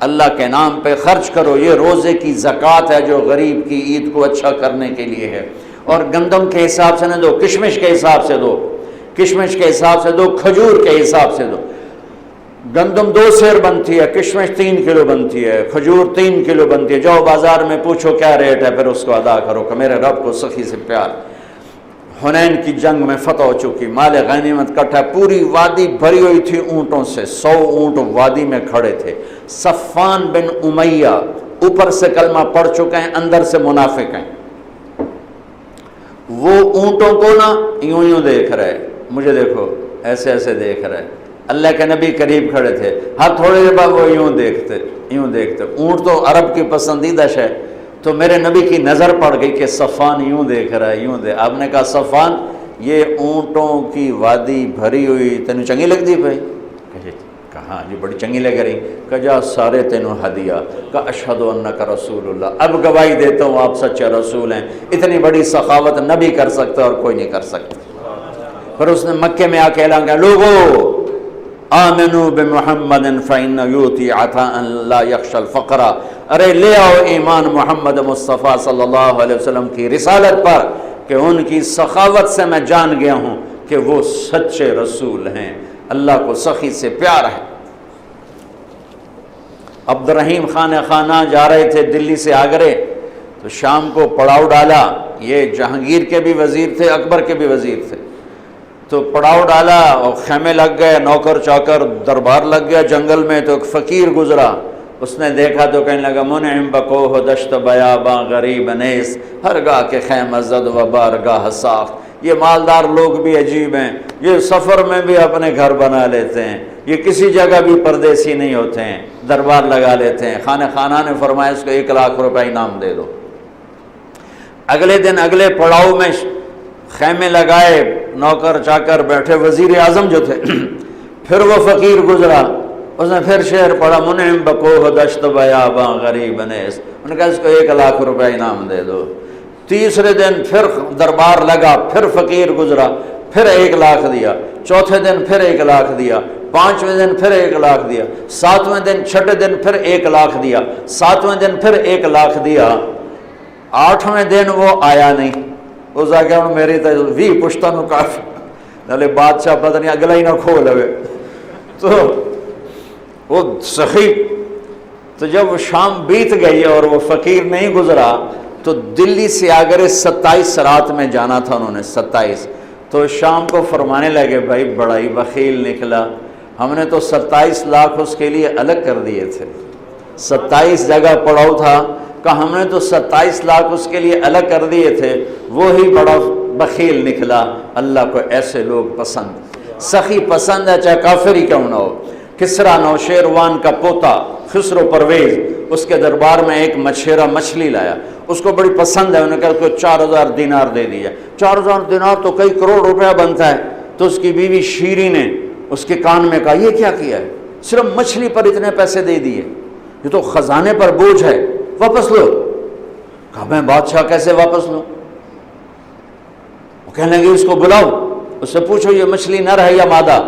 اللہ کے نام پہ خرچ کرو، یہ روزے کی زکوٰۃ ہے جو غریب کی عید کو اچھا کرنے کے لیے ہے۔ اور گندم کے حساب سے نہ دو، کشمش کے حساب سے دو، کشمش کے حساب سے دو، کھجور کے حساب سے دو۔ گندم 2 سیر بنتی ہے، کشمش 3 کلو بنتی ہے، کھجور 3 کلو بنتی ہے، جاؤ بازار میں پوچھو کیا ریٹ ہے، پھر اس کو ادا کرو کہ میرے رب کو سخی سے پیار۔ حنین کی جنگ میں فتح ہو چکی، مال غنیمت کٹھا، پوری وادی بھری ہوئی تھی اونٹوں سے، 100 اونٹ وادی میں کھڑے تھے۔ صفان بن امیہ اوپر سے کلمہ پڑھ چکے ہیں، اندر سے منافق ہیں، وہ اونٹوں کو نا یوں یوں دیکھ رہے، مجھے دیکھو ایسے ایسے دیکھ رہے، اللہ کے نبی قریب کھڑے تھے، ہر تھوڑے دیر بعد وہ یوں دیکھتے یوں دیکھتے۔ اونٹ تو عرب کی پسندیدہ شے، تو میرے نبی کی نظر پڑ گئی کہ صفان یوں دیکھ رہا ہے، یوں دیکھ۔ آپ نے کہا صفان یہ اونٹوں کی وادی بھری ہوئی تینوں چنگی لگ دی بھائی؟ کہا جی بڑی چنگی لگ رہی۔ کہا جا سارے تینوں ہدیہ۔ کہا اشہد انک رسول اللہ، اب گواہی دیتا ہوں آپ سچے رسول ہیں۔ اتنی بڑی سخاوت نبی کر سکتا اور کوئی نہیں کر سکتا۔ پھر اس نے مکے میں آ کے اعلان کیا، لوگو آمنوا بمحمد فإن یؤتی عطاء لا یخشى الفقر، ارے لے آؤ ایمان محمد مصطفیٰ صلی اللہ علیہ وسلم کی رسالت پر کہ ان کی سخاوت سے میں جان گیا ہوں کہ وہ سچے رسول ہیں، اللہ کو سخی سے پیار ہے۔ عبد الرحیم خانہ جا رہے تھے دلی سے آگرے، تو شام کو پڑاؤ ڈالا، یہ جہانگیر کے بھی وزیر تھے، اکبر کے بھی وزیر تھے، تو پڑاؤ ڈالا اور خیمے لگ گئے، نوکر چاکر دربار لگ گیا جنگل میں۔ تو ایک فقیر گزرا، اس نے دیکھا تو کہنے لگا منعم بکوہ دشت بیاباں غریب نیس، ہر گاہ کے خیمہ زد و بارگاہ ساخت۔ یہ مالدار لوگ بھی عجیب ہیں، یہ سفر میں بھی اپنے گھر بنا لیتے ہیں، یہ کسی جگہ بھی پردیسی نہیں ہوتے ہیں، دربار لگا لیتے ہیں۔ خانہ نے فرمایا اس کو 1 لاکھ روپے انعام دے دو۔ اگلے دن اگلے پڑاؤ میں خیمے لگائے، نوکر چاکر بیٹھے، وزیر اعظم جو تھے پھر وہ فقیر گزرا، اس نے پھر شعر پڑھا منعم بکوہ دشت بیاباں غریب نیس، انہوں نے کہا اس کو 1 لاکھ روپے انعام دے دو۔ تیسرے دن پھر دربار لگا، پھر فقیر گزرا، پھر 1 لاکھ دیا، چوتھے دن پھر 1 لاکھ دیا، 5ویں دن پھر 1 لاکھ دیا، 7ویں دن چھٹے دن پھر 1 لاکھ دیا، 7ویں دن پھر 1 لاکھ دیا، 8ویں دن وہ آیا نہیں۔ اس آگے انہوں میری تو وی پشتہ نو کافی نالے بادشاہ پتہ نہیں اگلا ہی نہ کھو لوے، تو وہ سخی۔ تو جب وہ شام بیت گئی اور وہ فقیر نہیں گزرا تو دلی سے آگرے 27 رات میں جانا تھا انہوں نے، 27۔ تو شام کو فرمانے لگے بھائی بڑا ہی بخیل نکلا، ہم نے تو 27 لاکھ اس کے لیے الگ کر دیے تھے، 27 جگہ پڑاؤ تھا، کہ ہم نے تو 27 لاکھ اس کے لیے الگ کر دیے تھے، وہی بڑا بخیل نکلا۔ اللہ کو ایسے لوگ پسند، سخی پسند ہے چاہے کافر ہی کیوں نہ ہو۔ کسریٰ نوشیروان کا پوتا خسرو پرویز، اس کے دربار میں ایک مچھیرا مچھلی لایا، اس کو بڑی پسند ہے، انہوں نے کہا اس کو 4000 دینار دے دیا۔ 4000 دینار تو کئی کروڑ روپیہ بنتا ہے۔ تو اس کی بیوی شیری نے اس کے کان میں کہا یہ کیا کیا ہے، صرف مچھلی پر اتنے پیسے دے دیے، یہ تو خزانے پر بوجھ ہے، واپس لو۔ کہا میں بادشاہ کیسے واپس لوں؟ وہ کہنے لگے اس کو بلاؤ، اس سے پوچھو یہ مچھلی نر ہے یا مادہ؟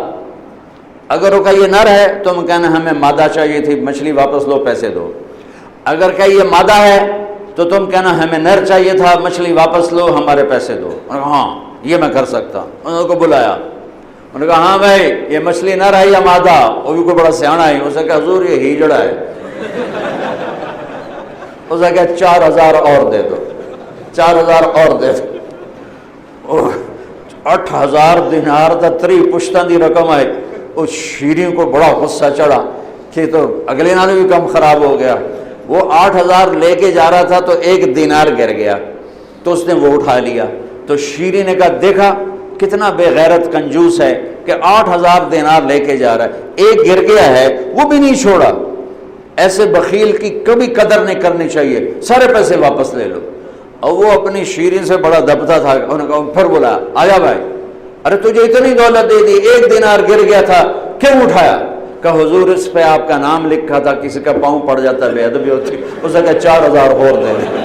اگر وہ کہا یہ نر ہے تو ہم کہنا ہمیں مادہ چاہیے تھی، مچھلی واپس لو، پیسے دو۔ اگر کہ یہ مادہ ہے تو تم کہنا ہمیں نر چاہیے تھا، مچھلی واپس لو، ہمارے پیسے دو۔ انہوں نے کہا ہاں یہ میں کر سکتا ہوں۔ انہوں کو بلایا، انہوں نے کہا ہاں بھائی یہ مچھلی نر ہے یا مادہ؟ وہ بھی کوئی بڑا سیاںا ہے، اسے کہا حضور یہ ہیجڑا ہے۔ اسے کہا 4000 اور دے دو، 4000 اور دے دو۔ 8000 دینار دا 3 پشتاں دی رقم آئی۔ اس شیریں کو بڑا غصہ چڑھا کہ تو اگلے نالے بھی کم خراب ہو گیا۔ وہ 8000 لے کے جا رہا تھا تو 1 دینار گر گیا، تو اس نے وہ اٹھا لیا۔ تو شیریں نے کہا دیکھا کتنا بے غیرت کنجوس ہے کہ 8000 دینار لے کے جا رہا ہے، 1 گر گیا ہے وہ بھی نہیں چھوڑا۔ ایسے بخیل کی کبھی قدر نہیں کرنی چاہیے، سارے پیسے واپس لے لو۔ اور وہ اپنی شیریں سے بڑا دبتا تھا، انہوں نے کہا پھر بولا آجا بھائی، ارے تجھے اتنی دولت دے دی، 1 دینار گر گیا تھا کیوں اٹھایا؟ کہ حضور اس پہ آپ کا نام لکھا تھا، کسی کا پاؤں پڑ جاتا بے ادبی ہوتی، اسے کہا 4000 اور دے دے۔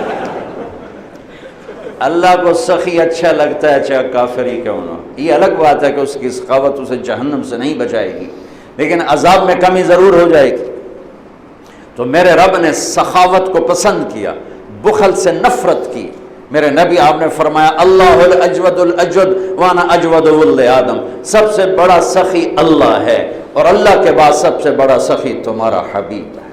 اللہ کو سخی اچھا لگتا ہے چاہے کافر ہی کیوں نہ۔ یہ الگ بات ہے کہ اس کی سخاوت اسے جہنم سے نہیں بچائے گی، لیکن عذاب میں کمی ضرور ہو جائے گی۔ تو تو میرے رب نے سخاوت کو پسند کیا، بخل سے نفرت کی۔ میرے نبی آپ نے فرمایا اللہ الاجود الاجود وانا اجود ولد آدم، سب سے بڑا سخی اللہ ہے اور اللہ کے بعد سب سے بڑا سخی تمہارا حبیب ہے۔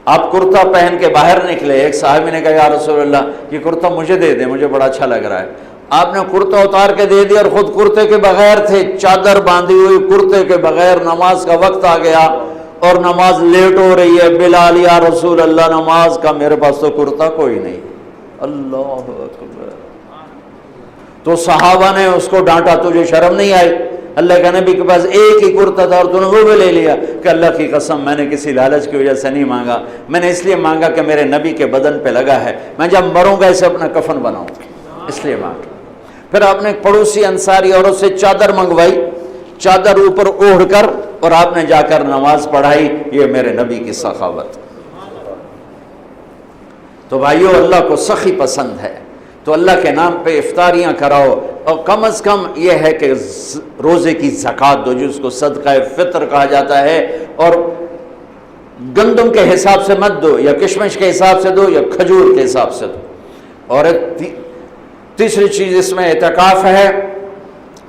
آپ کرتا پہن کے باہر نکلے، ایک صحابی نے کہا یا رسول اللہ یہ کرتا مجھے دے دیں، مجھے بڑا اچھا لگ رہا ہے۔ آپ نے کرتا اتار کے دے دیا اور خود کرتے کے بغیر تھے، چادر باندھی ہوئی کرتے کے بغیر، نماز کا وقت آ گیا اور نماز لیٹ ہو رہی ہے۔ بلال یا رسول اللہ نماز کا، میرے پاس تو کرتا کوئی نہیں۔ اللہ اکبر۔ تو صحابہ نے اس کو ڈانٹا، تجھے شرم نہیں آئی؟ اللہ کے نبی کے پاس ایک ہی کرتا تھا اور تو نے وہ بھی لے لیا۔ کہ اللہ کی قسم میں نے کسی لالچ کی وجہ سے نہیں مانگا، میں نے اس لیے مانگا کہ میرے نبی کے بدن پہ لگا ہے، میں جب مروں گا اسے اپنا کفن بناؤں، اس لیے مانگا۔ پھر آپ نے ایک پڑوسی انصاری عورت سے چادر منگوائی، چادر اوپر اوڑھ کر، اور آپ نے جا کر نماز پڑھائی۔ یہ میرے نبی کی سخاوت۔ تو بھائیو اللہ کو سخی پسند ہے، تو اللہ کے نام پہ افطاریاں کراؤ، اور کم از کم یہ ہے کہ روزے کی زکوٰۃ دو، جس کو صدقہ فطر کہا جاتا ہے، اور گندم کے حساب سے مت دو، یا کشمش کے حساب سے دو، یا کھجور کے حساب سے دو۔ اور تیسری چیز اس میں اعتکاف ہے۔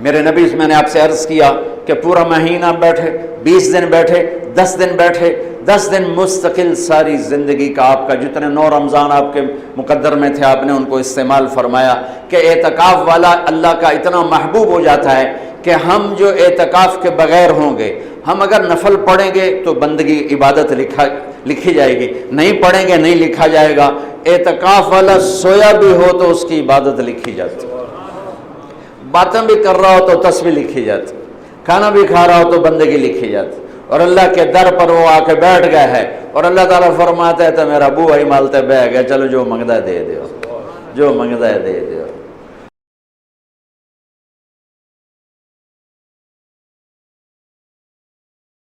میرے نبی میں نے آپ سے عرض کیا کہ پورا مہینہ بیٹھے، 20 دن بیٹھے، 10 دن بیٹھے، 10 دن مستقل ساری زندگی کا آپ کا جتنے 9 رمضان آپ کے مقدر میں تھے آپ نے ان کو استعمال فرمایا۔ کہ اعتکاف والا اللہ کا اتنا محبوب ہو جاتا ہے کہ ہم جو اعتکاف کے بغیر ہوں گے، ہم اگر نفل پڑھیں گے تو بندگی عبادت لکھی جائے گی، نہیں پڑھیں گے نہیں لکھا جائے گا۔ اعتکاف والا سویا بھی ہو تو اس کی عبادت لکھی جاتی، باتیں بھی کر رہا ہو تو تسبیح لکھی جاتی، کھانا بھی کھا رہا ہو تو بندگی لکھی جاتی۔ اور اللہ کے در پر وہ آ کے بیٹھ گیا ہے، اور اللہ تعالیٰ فرماتا ہے تو میرا ابو بھائی مالتے بہ گیا، چلو جو منگتا ہے دے دیو، جو منگتا ہے دے دیو۔